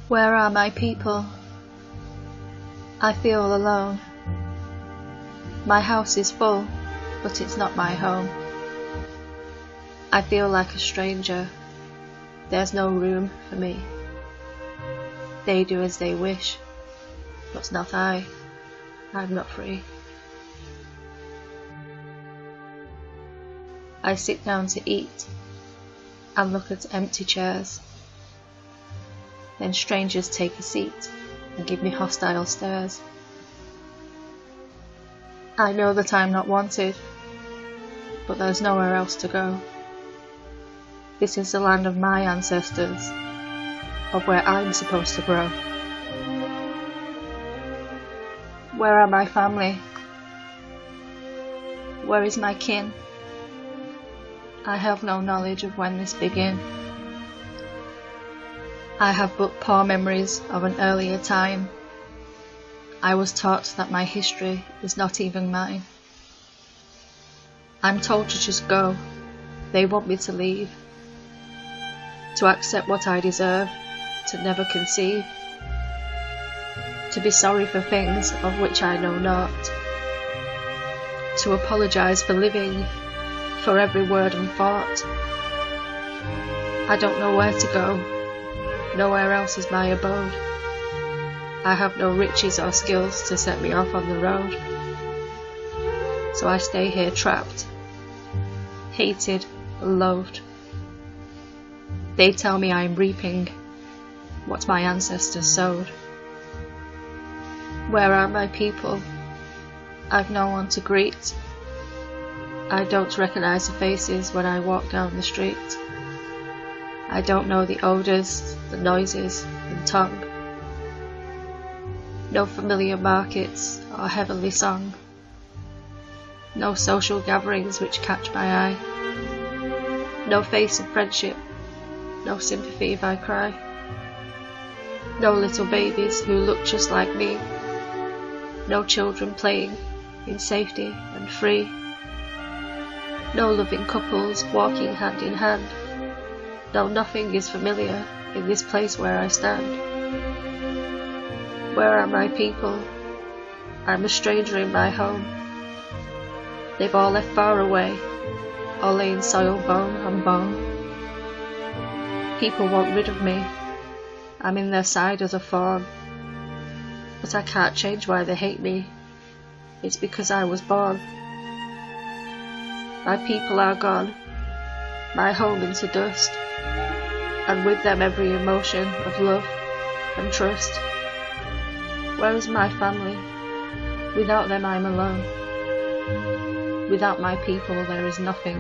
Where are my people? I feel alone. My house is full, but it's not my home. I feel like a stranger. There's no room for me. They do as they wish, but not I. I'm not free. I sit down to eat and look at empty chairs. Then strangers take a seat and give me hostile stares. I know that I'm not wanted, but there's nowhere else to go. This is the land of my ancestors, of where I'm supposed to grow. Where are my family? Where is my kin? I have no knowledge of when this began. I have but poor memories of an earlier time. I was taught that my history is not even mine. I'm told to just go. They want me to leave. To accept what I deserve, to never conceive. To be sorry for things of which I know not. To apologise for living, for every word and thought. I don't know where to go. Nowhere else is my abode. I have no riches or skills to set me off on the road. So I stay here trapped, hated, loathed. They tell me I am reaping what my ancestors sowed. Where are my people? I've no one to greet. I don't recognise the faces when I walk down the street. I don't know the odours, the noises and tongue. No familiar markets or heavenly song. No social gatherings which catch my eye. No face of friendship, no sympathy if I cry. No little babies who look just like me. No children playing in safety and free. No loving couples walking hand in hand. No, nothing is familiar in this place where I stand. Where are my people? I'm a stranger in my home. They've all left far away, all laying soil bone on bone. People want rid of me. I'm in their side as a fawn. But I can't change why they hate me. It's because I was born. My people are gone, my home into dust, and with them every emotion of love and trust. Where is my family? Without them I'm alone. Without my people there is nothing.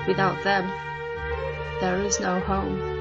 Without them there is no home.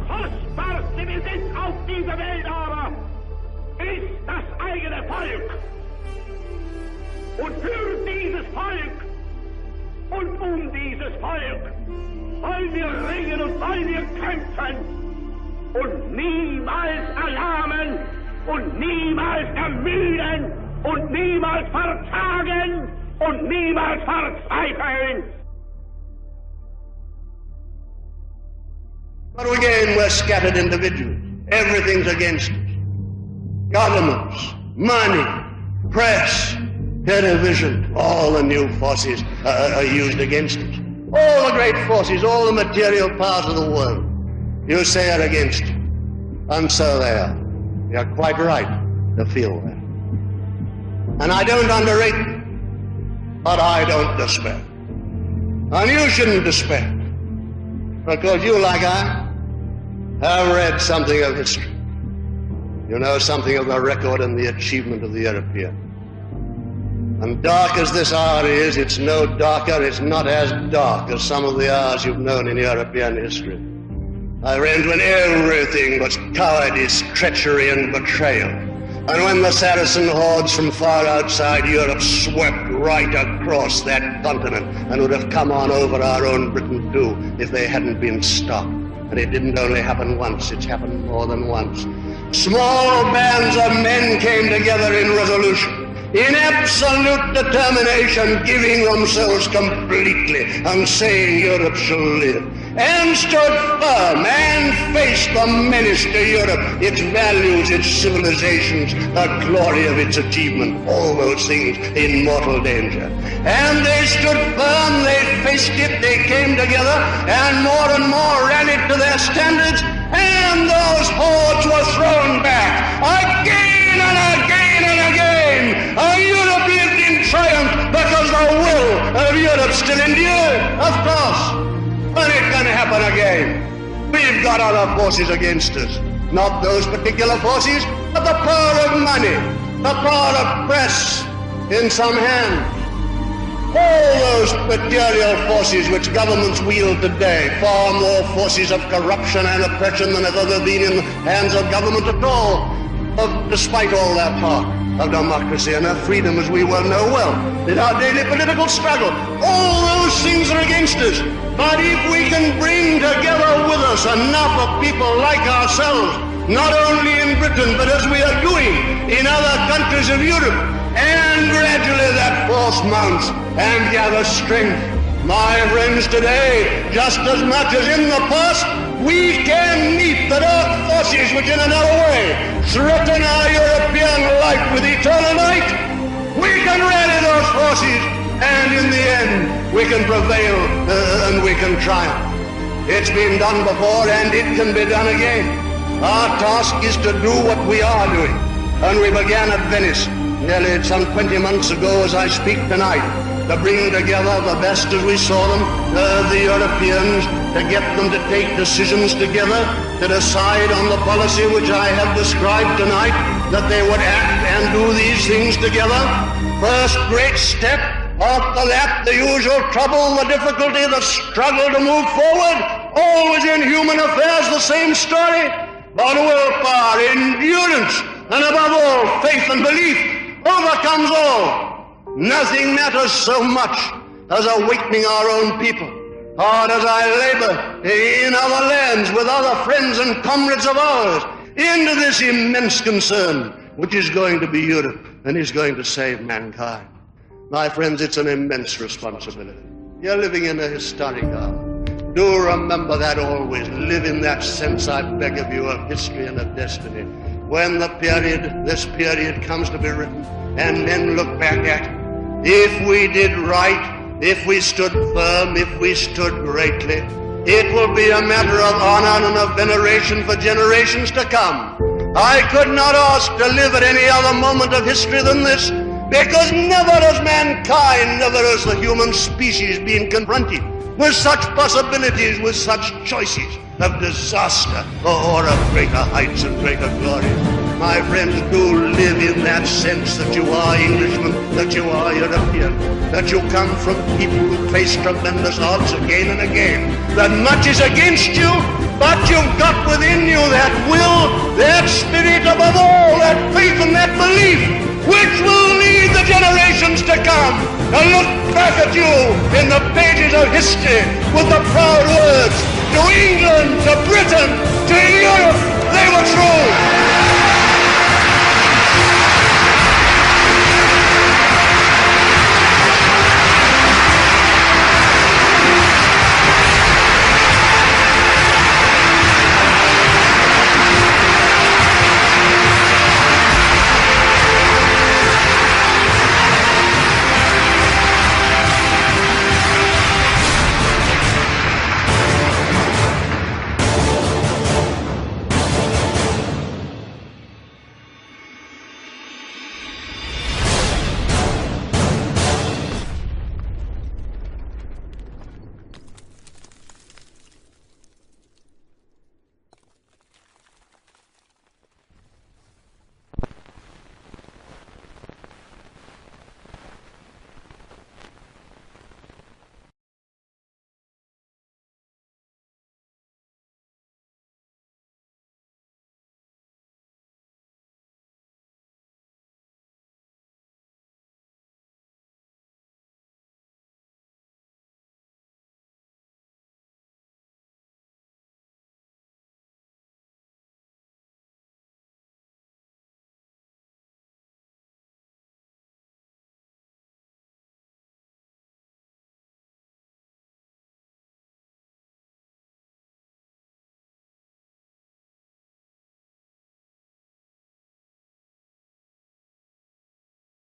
Kostbarste Besitz auf dieser Welt aber ist das eigene Volk. Und für dieses Volk und um dieses Volk wollen wir ringen und wollen wir kämpfen und niemals erlahmen und niemals ermüden und niemals verzagen und niemals verzweifeln. But again, we're scattered individuals. Everything's against us. Governments, money, press, television, all the new forces are used against us. All the great forces, all the material powers of the world, you say are against us. And so they are. You're quite right to feel that. and I don't underrate them, but I don't despair. And you shouldn't despair, because you, like I, have read something of history. You know something of the record and the achievement of the European. And dark as this hour is, it's no darker, it's not as dark as some of the hours you've known in European history. I reigned when everything was cowardice, treachery, and betrayal. And when the Saracen hordes from far outside Europe swept right across that continent and would have come on over our own Britain too if they hadn't been stopped. And it didn't only happen once, it's happened more than once. Small bands of men came together in resolution, in absolute determination, giving themselves completely and saying Europe shall live, and stood firm and faced the menace to Europe, its values, its civilizations, the glory of its achievement, all those things in mortal danger. And they stood firm, they faced it, they came together, and more ran it to their standards, and those hordes were thrown back again and again and again. Europe lived in triumph because the will of Europe still endured, of course. But it can happen again. We've got other forces against us. Not those particular forces, but the power of money, the power of press in some hands. All those material forces which governments wield today, far more forces of corruption and oppression than have ever been in the hands of government at all, despite all their power of democracy and of freedom, as we well know in our daily political struggle. All those things are against us. But if we can bring together with us enough of people like ourselves, not only in Britain, but as we are doing in other countries of Europe, and gradually that force mounts and gathers strength, my friends, today, just as much as in the past, we can meet the dark forces which in another way threaten our European life with eternal night. We can rally those forces, and in the end we can prevail and we can triumph. It's been done before and it can be done again. Our task is to do what we are doing, and we began at Venice nearly some 20 months ago as I speak tonight, to bring together the best as we saw them, the Europeans, to get them to take decisions together, to decide on the policy which I have described tonight, that they would act and do these things together. First great step, after that the usual trouble, the difficulty, the struggle to move forward. Always in human affairs the same story, but willpower, endurance, and above all faith and belief overcomes all. Nothing matters so much as awakening our own people. Hard as I labor in other lands with other friends and comrades of ours into this immense concern which is going to be Europe and is going to save mankind. My friends, it's an immense responsibility. You're living in a historic hour. Do remember that always. Live in that sense, I beg of you, of history and of destiny. When this period comes to be written and men look back at, if we did right, if we stood firm, if we stood greatly, it will be a matter of honor and of veneration for generations to come. I could not ask to live at any other moment of history than this, because never has mankind, never has the human species been confronted with such possibilities, with such choices of disaster or of greater heights and greater glories. My friends, do live in that sense that you are Englishmen, that you are European, that you come from people who face tremendous odds again and again, that much is against you, but you've got within you that will, that spirit, above all, that faith and that belief, which will lead the generations to come and look back at you in the pages of history with the proud words, to England, to Britain, to Europe, they were true.